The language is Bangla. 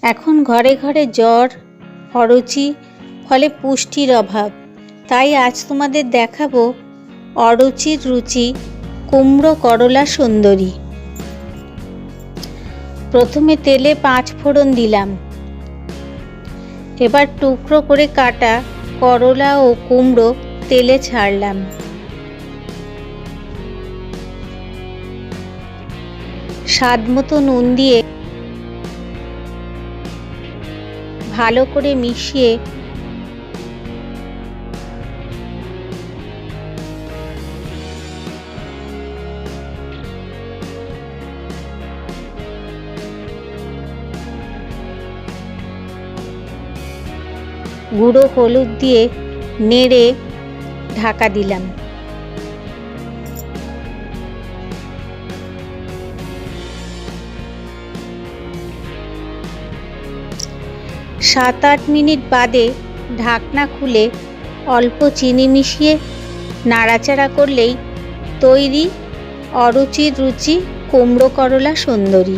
এখন ঘরে ঘরে জ্বর, অরুচি, ফলে পুষ্টির অভাব। তাই আজ তোমাদের দেখাবো অরুচির রুচি কুমড়ো করলা সুন্দরী। প্রথমে তেলে 5 ফোড়ন দিলাম। এবার টুকরো করে কাটা করলা ও কুমড়ো তেলে ছাড়লাম। স্বাদ মতো নুন দিয়ে ভালো করে মিশিয়ে গুঁড়ো হলুদ দিয়ে নেড়ে ঢাকা দিলাম। 7-8 মিনিট বাদে ঢাকনা খুলে অল্প চিনি মিশিয়ে নাড়াচাড়া করলেই তৈরি অরুচির রুচি কুমড়ো করলা সুন্দরী।